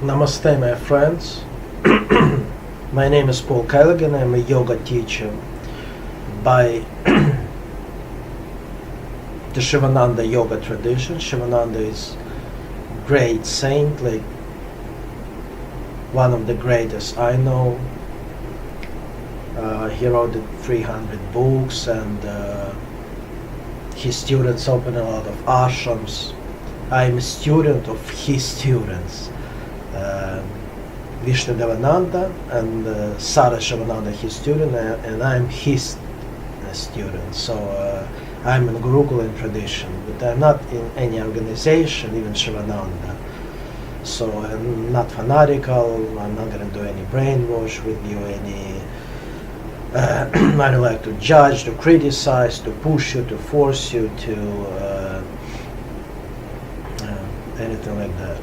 Namaste, my friends. My name is Pavel Kalagin. I'm a yoga teacher by the Sivananda yoga tradition. Sivananda is great saint, like one of the greatest I know. He wrote 300 books, and his students open a lot of ashrams. I'm a student of his students. Vishnu Devananda and Sara Shivananda, his student, and I'm his student. So I'm in Gurukulan tradition, but I'm not in any organization, even Shivananda. So I'm not fanatical. I'm not going to do any brainwash with you, any I don't like to judge, to criticize, to push you, to force you to anything like that.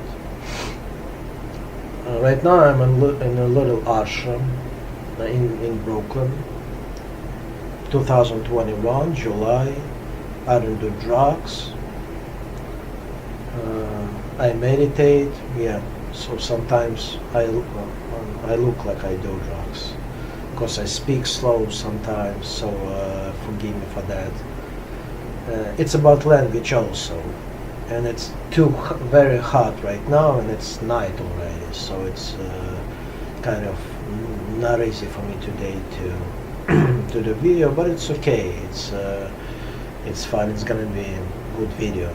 Right now I'm in a little ashram in Brooklyn, 2021, July. I don't do drugs. I meditate, so sometimes I look like I do drugs, because I speak slow sometimes, so forgive me for that. It's about language also. And it's very hot right now, and it's night already, so it's kind of not easy for me today to do the video, but it's okay. It's fun. It's gonna be a good video.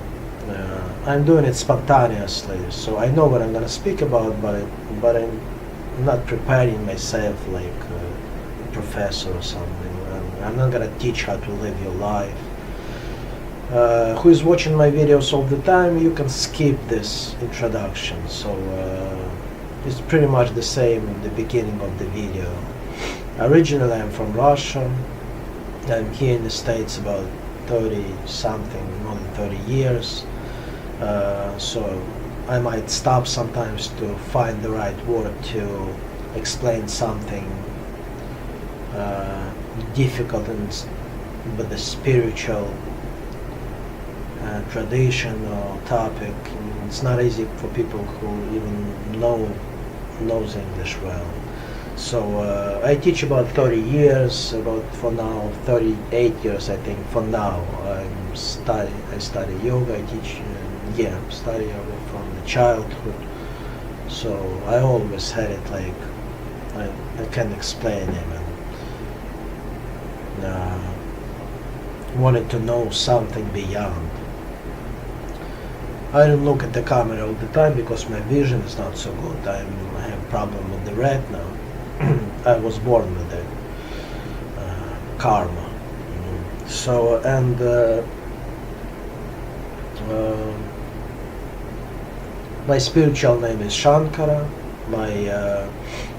I'm doing it spontaneously, so I know what I'm gonna speak about, but I'm not preparing myself like a professor or something. I'm not gonna teach how to live your life. Who is watching my videos all the time, you can skip this introduction, so it's pretty much the same in the beginning of the video. Originally I'm from Russia. I'm here in the States about 30 something, more than 30 years, so I might stop sometimes to find the right word to explain something difficult but the spiritual tradition or topic. It's not easy for people who even knows English well. So I teach about 30 years, for now 38 years I think. For now I study yoga. I teach study yoga from the childhood. So I always had it like I can't explain even. Wanted to know something beyond. I don't look at the camera all the time because my vision is not so good. I have problem with the retina. I was born with it. Karma. So, and my spiritual name is Sankara.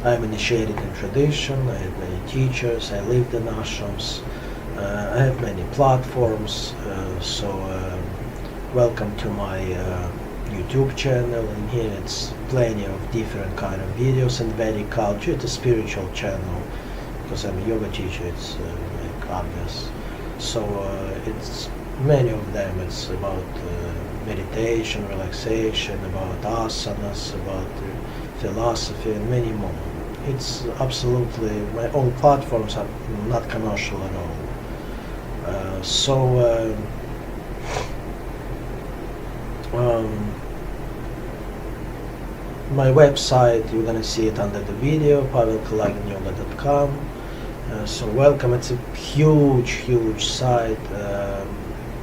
I'm initiated in tradition. I have many teachers. I lived in ashrams. I have many platforms. Welcome to my YouTube channel, and here it's plenty of different kind of videos and Vedic culture. It's a spiritual channel because I'm a yoga teacher. It's like obvious. So it's many of them. It's about meditation, relaxation, about asanas, about philosophy, and many more. It's absolutely, my all platforms are not commercial at all. My website, you're gonna see it under the video, pavelkalagin.com. So welcome. It's a huge site.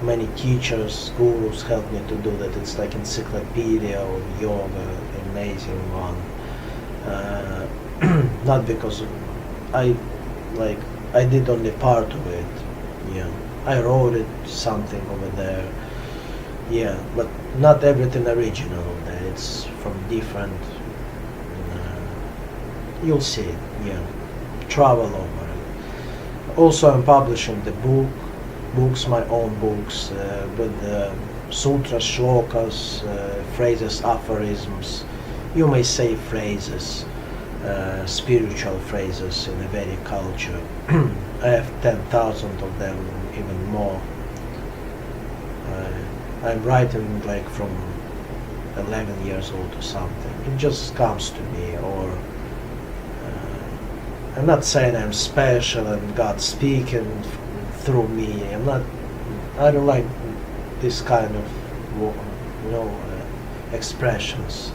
Many teachers, gurus help me to do that. It's like encyclopedia of yoga, amazing one. Not because I did only part of it. I wrote it something over there. But not everything original there. It's from different. You'll see it. Travel over it. Also, I'm publishing the books, my own books, with sutras, shlokas, phrases, aphorisms. You may say phrases, spiritual phrases in the Vedic culture. I have 10,000 of them, even more. I'm writing like from 11 years old or something. It just comes to me, or I'm not saying I'm special and God's speaking through me. I don't like this kind of, expressions.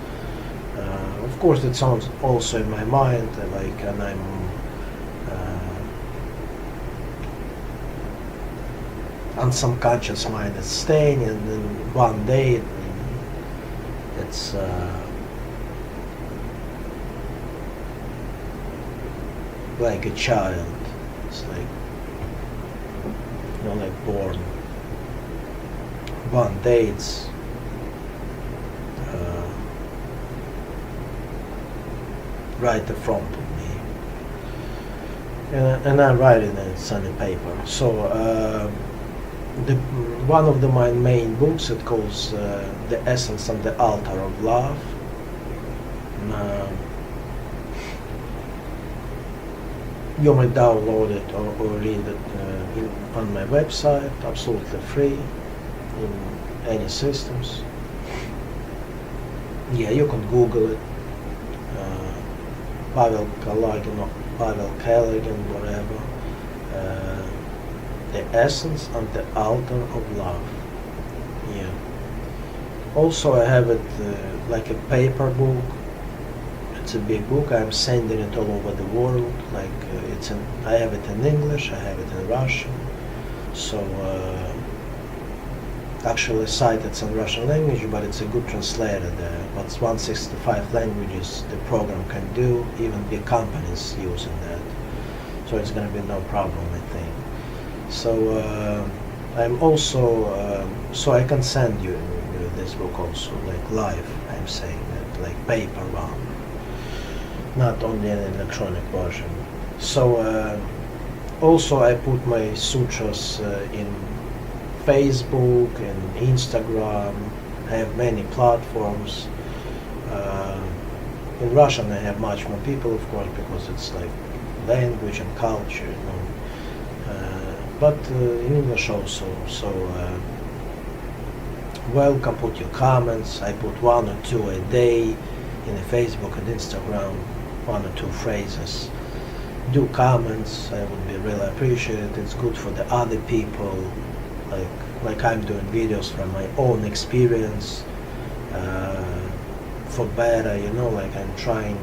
Of course, it sounds also in my mind, and I'm on some conscious mind it's staying, and then one day it's like a child. It's like, like born. One day it's right in front of me, and I'm writing it on the paper. So one of my main books, it calls The Essence and the Altar of Love. You may download it or read it on my website, absolutely free, in any systems. Yeah, you can Google it, Pavel Kalagin or Pavel Kalagin, whatever. The Essence and the Altar of Love. Yeah. Also, I have it like a paper book. It's a big book. I'm sending it all over the world. Like I have it in English. I have it in Russian. So actually, site it's in Russian language, but it's a good translator there. But 165 languages the program can do. Even big companies using that. So it's going to be no problem, I think. So I'm also so I can send you this book also, like live. I'm saying that, like paper one, not only an electronic version. So also I put my sutras in Facebook and Instagram. I have many platforms. In Russian I have much more people, of course, because it's like language and culture, but in English also. So welcome, put your comments. I put 1 or 2 a day in Facebook and Instagram, 1 or 2 phrases. Do comments, I would be really appreciated. It's good for the other people, like I'm doing videos from my own experience, for better, like I'm trying,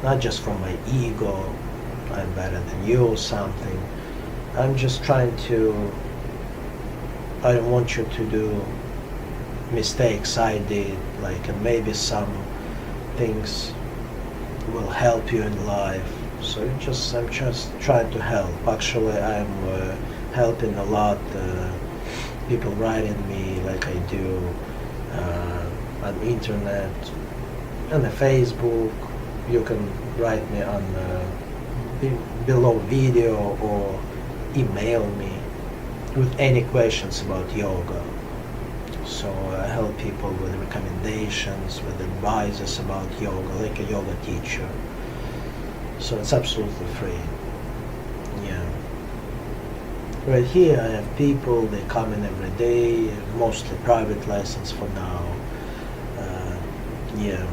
not just from my ego, I'm better than you or something. I'm just trying to, I don't want you to do mistakes I did, and maybe some things will help you in life. So I'm just trying to help. Actually, I'm helping a lot people writing me like I do on the internet, on the Facebook. You can write me on below video or email me with any questions about yoga. So I help people with recommendations, with advices about yoga, like a yoga teacher. So it's absolutely free. Yeah. Right here I have people, they come in every day, mostly private lessons for now. Yeah.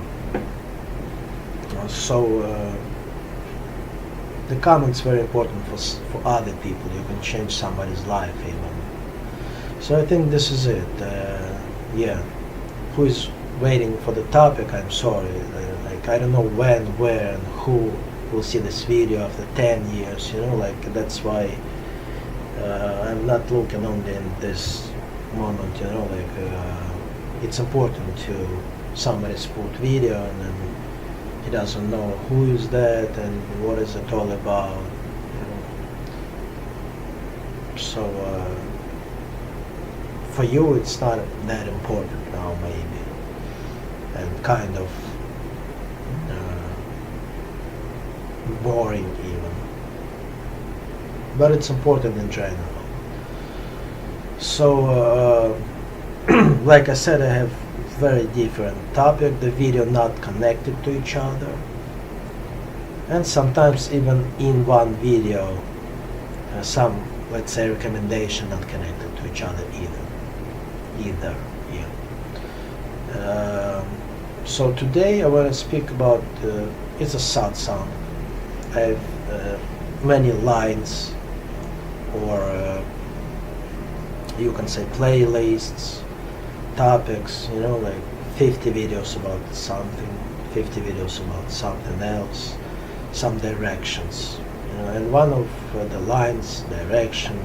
So the comment's very important for other people. You can change somebody's life even. So I think this is it. Yeah. Who is waiting for the topic? I'm sorry. I don't know when, where, and who will see this video after 10 years. That's why I'm not looking only in this moment. It's important to somebody's put video and then he doesn't know who is that and what is it all about. So for you it's not that important now, maybe, and kind of boring even, but it's important in general. So like I said, I have very different topic, the video not connected to each other, and sometimes even in one video some, let's say, recommendation not connected to each other either. Yeah. So today I want to speak about, it's a satsang. I have many lines, or you can say playlists, topics, like 50 videos about something, 50 videos about something else, some directions. And one of the lines, direction,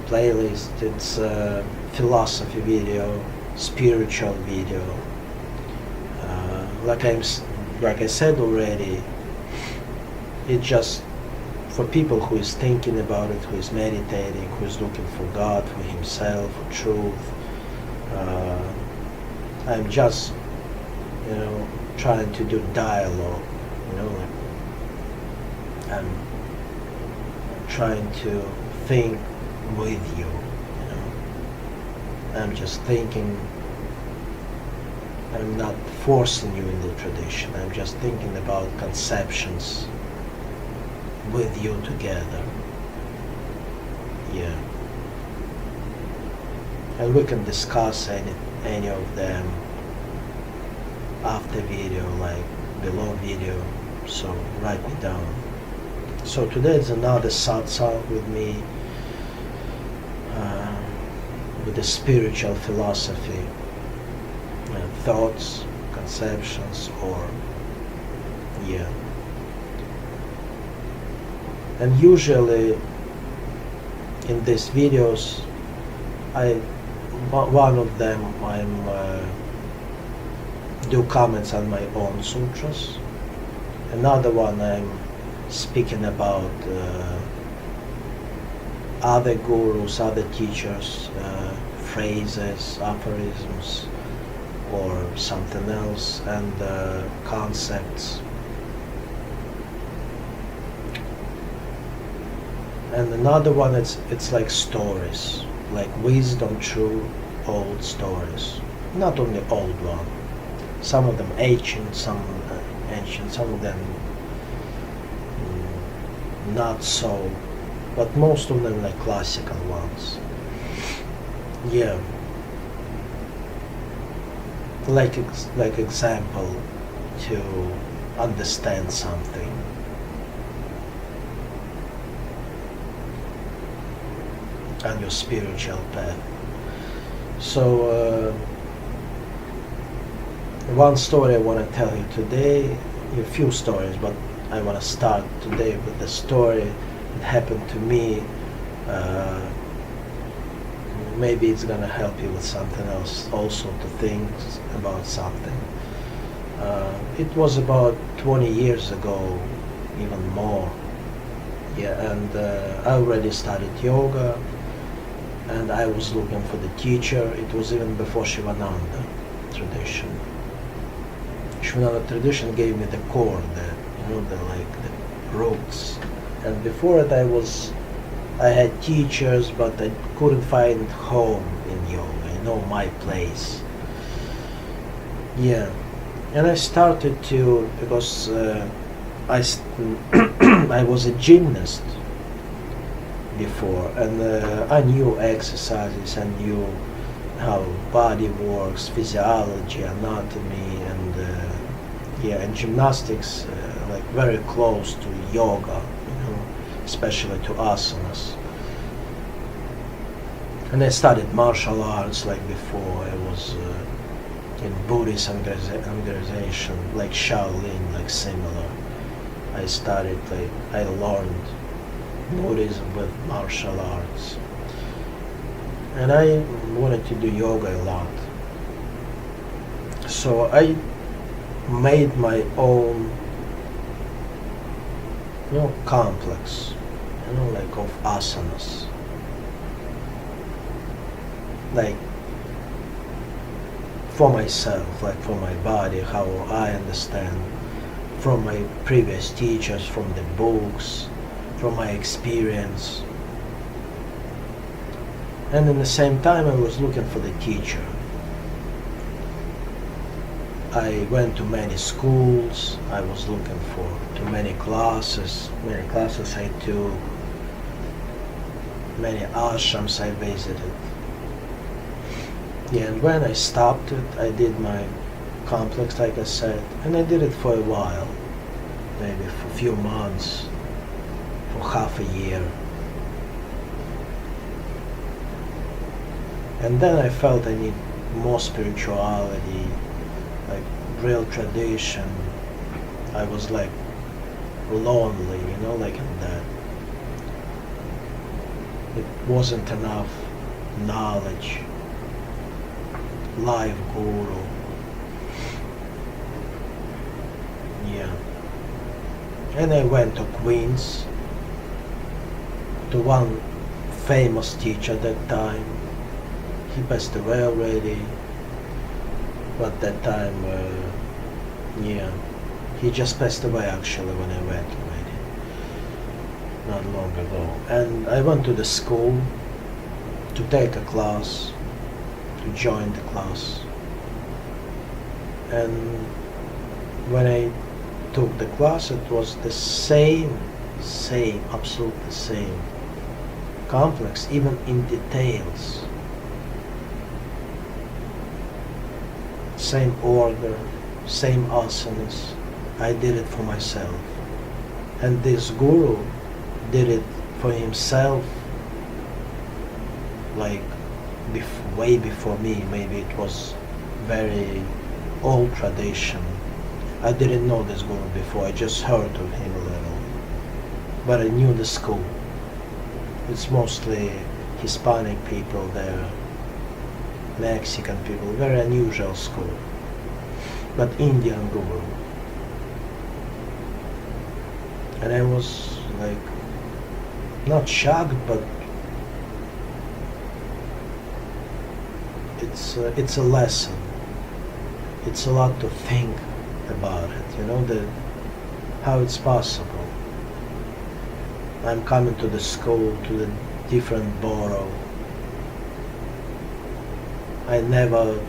playlist, it's a philosophy video, spiritual video. Like I said already, it's just for people who is thinking about it, who is meditating, who is looking for God, for himself, for truth. I'm just, trying to do dialogue, I'm trying to think with you, I'm just thinking. I'm not forcing you in the tradition. I'm just thinking about conceptions with you together. Yeah. And we can discuss any of them after video, like below video. So write me down. So today is another satsang with me, with the spiritual philosophy. Thoughts, conceptions, or and usually in these videos one of them I'm do comments on my own sutras, another one I'm speaking about other gurus, other teachers, phrases, aphorisms, or something else, and concepts. And another one, it's like stories, like wisdom through old stories. Not only old one, some of them ancient, some of them not so, but most of them like classical ones. Yeah. Like example to understand something. On your spiritual path. So one story I want to tell you today, a few stories, but I want to start today with the story that happened to me. Maybe it's gonna help you with something else, also to think about something. It was about 20 years ago, even more. Yeah, and I already started yoga, and I was looking for the teacher. It was even before sivananda tradition. Sivananda tradition gave me the core, the roots. And before it, I had teachers, but I couldn't find home in yoga, my place. Yeah, and I started to, because I was a gymnast before, and I knew exercises, I knew how body works, physiology, anatomy, and gymnastics, like very close to yoga, especially to asanas. And I studied martial arts like before. I was in Buddhist organization, like Shaolin, like similar. I learned Buddhism with martial arts. And I wanted to do yoga a lot. So I made my own, complex, like of asanas. Like for myself, like for my body, how I understand, from my previous teachers, from the books, from my experience. And at the same time I was looking for the teacher. I went to many schools, I was looking to many classes I took, many ashrams I visited. Yeah, and when I stopped it, I did my complex, like I said, and I did it for a while, maybe for a few months, for half a year. And then I felt I need more spirituality, like real tradition. I was like lonely, like in that. It wasn't enough knowledge, live guru. Yeah. And I went to Queens, to one famous teacher at that time. He passed away already, but that time, he just passed away actually when I went already, not long ago. And I went to the school to take a class, to join the class. And when I took the class, it was the same, absolutely same, complex, even in details. Same order, same asanas. I did it for myself. And this guru did it for himself, like way before me. Maybe it was very old tradition. I didn't know this guru before, I just heard of him a little. But I knew the school. It's mostly Hispanic people there, Mexican people, very unusual school. But Indian guru. And I was like, not shocked, but it's a lesson. It's a lot to think about it, how it's possible. I'm coming to the school, to the different borough. I never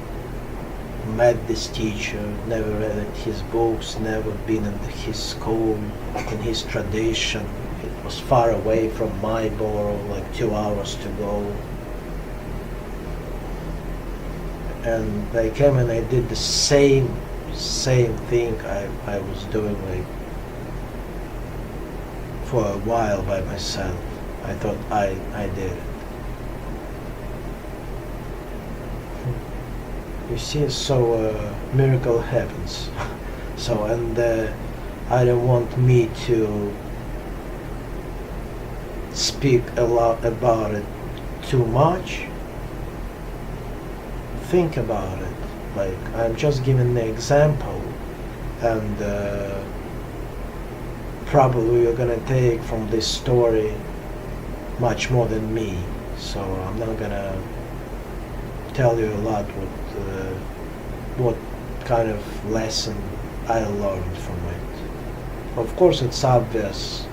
met this teacher, never read his books, never been in his school, in his tradition. It was far away from my borough, like 2 hours to go. And I came and I did the same thing I was doing like for a while by myself. I thought I did it. You see, so miracle happens. So, and I don't want me to speak a lot about it too much. Think about it. Like, I'm just giving the example, and probably you're gonna take from this story much more than me. So I'm not gonna tell you a lot what kind of lesson I learned from it. Of course, it's obvious.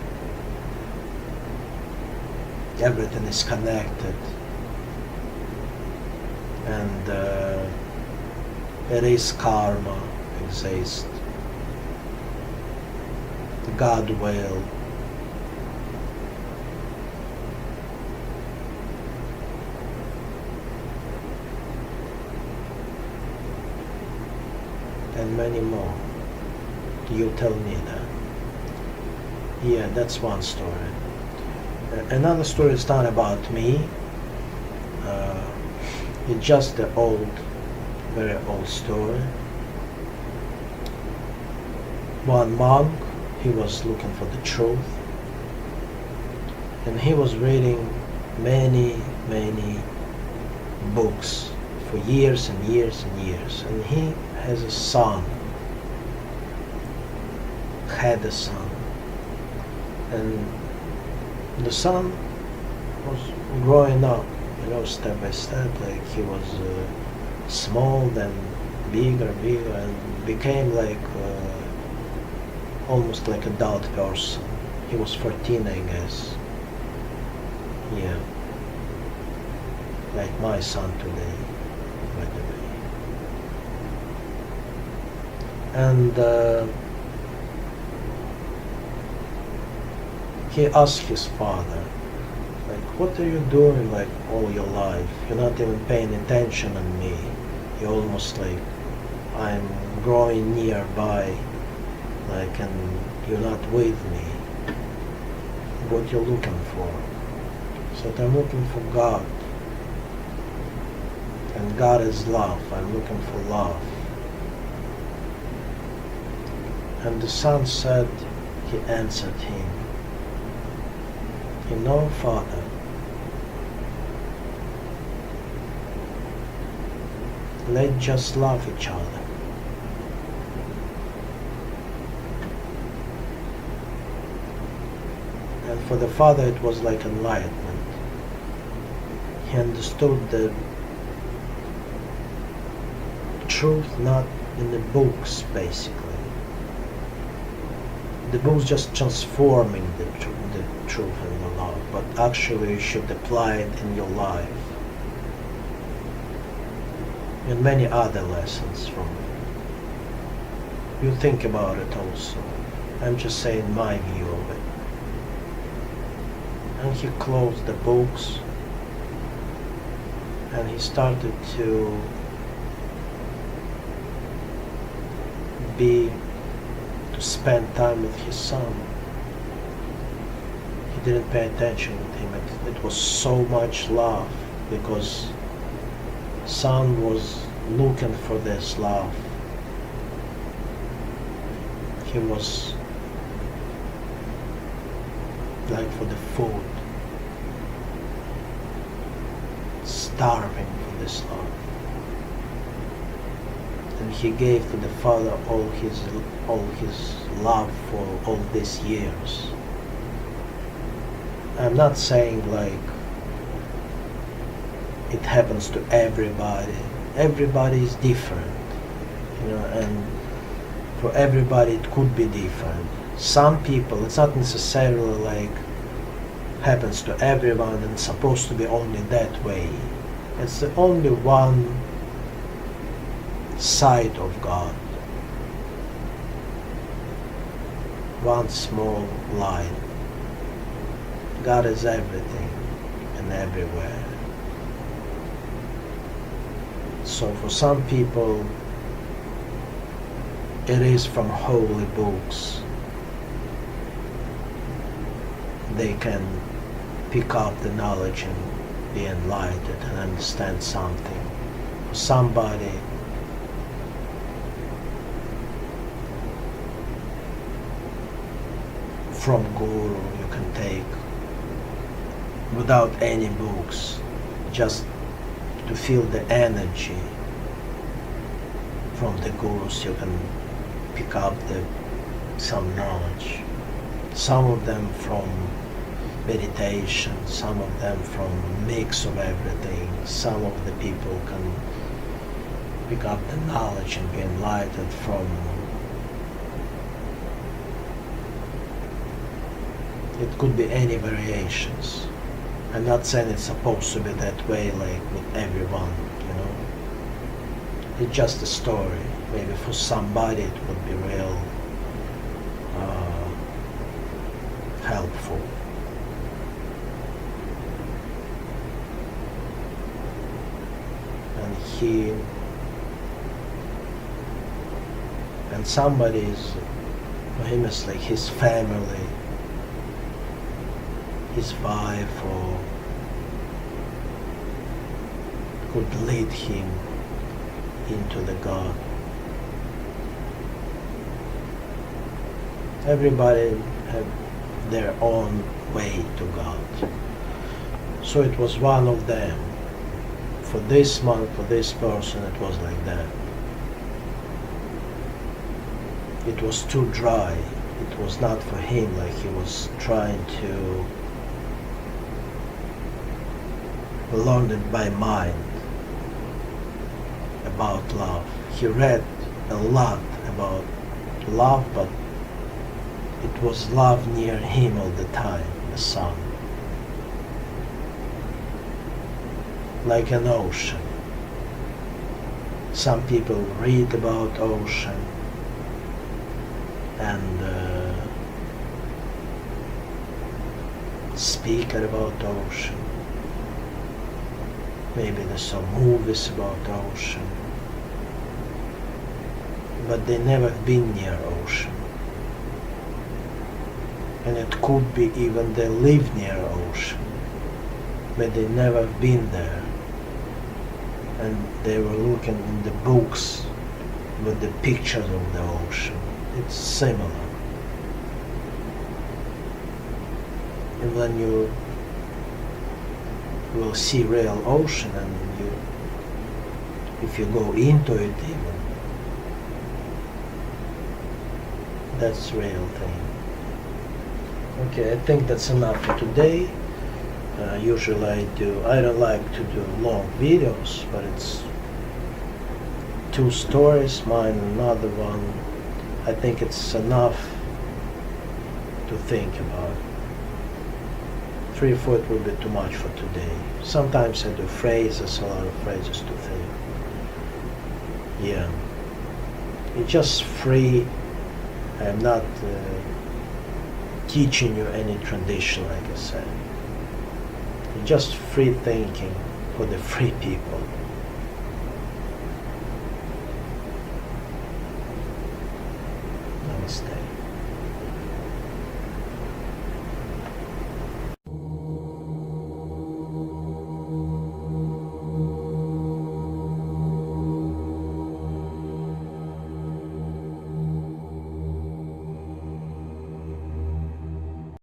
Everything is connected, and it is karma exists. God will. And many more. You tell me that. Yeah, that's one story. Another story is not about me. It's just the very old story. One monk, he was looking for the truth, and he was reading many books for years and years and years, and he has a son, had a son, and the son was growing up, step by step, like he was small, then bigger, and became like almost like adult person. He was 14, I guess. Yeah. Like my son today, by the way. And he asked his father, like, what are you doing like all your life? You're not even paying attention on me. You're almost like I'm growing nearby, like, and you're not with me. What you're looking for? So I'm looking for God. And God is love. I'm looking for love. And the son said, he answered him, you know, Father, let's just love each other. And for the father it was like enlightenment. He understood the truth not in the books, basically. The books just transforming the truth and the love, but actually you should apply it in your life. And many other lessons from it. You think about it also. I'm just saying my view of it. And he closed the books and he started to spend time with his son. He didn't pay attention with him. It was so much love because son was looking for this love. He was like for the food, starving for this love. And he gave to the father all his love for all these years. I'm not saying like it happens to everybody. Everybody is different, you know, and for everybody it could be different. Some people, it's not necessarily like happens to everyone and it's supposed to be only that way. It's the only one side of God. One small line. God is everything and everywhere. So for some people, it is from holy books. They can pick up the knowledge and be enlightened and understand something. For somebody, from Guru you can take without any books, just to feel the energy from the Gurus. You can pick up some knowledge. Some of them from meditation, some of them from mix of everything. Some of the people can pick up the knowledge and be enlightened from. It could be any variations. I'm not saying it's supposed to be that way like with everyone, you know. It's just a story. Maybe for somebody it would be real helpful. And somebody's, for him it's like his family, his wife, or could lead him into the God. Everybody have their own way to God. So it was one of them. For this monk, for this person, it was like that. It was too dry. It was not for him, like he was trying to learn it by mind about love. He read a lot about love, but it was love near him all the time, the sun. Like an ocean. Some people read about ocean and speak about ocean. Maybe there's some movies about ocean. but they never been near ocean. And it could be even they live near ocean, but they never been there. And they were looking in the books with the pictures of the ocean. It's similar. And when you will see real ocean, and if you go into it even, that's real thing. Okay, I think that's enough for today. Usually I don't like to do long videos, but it's 2 stories, mine another one. I think it's enough to think about. 3 or 4 will be too much for today. Sometimes I do phrases, a lot of phrases to think. Yeah. It's just free. I'm not teaching you any tradition, like I said. It's just free thinking for the free people.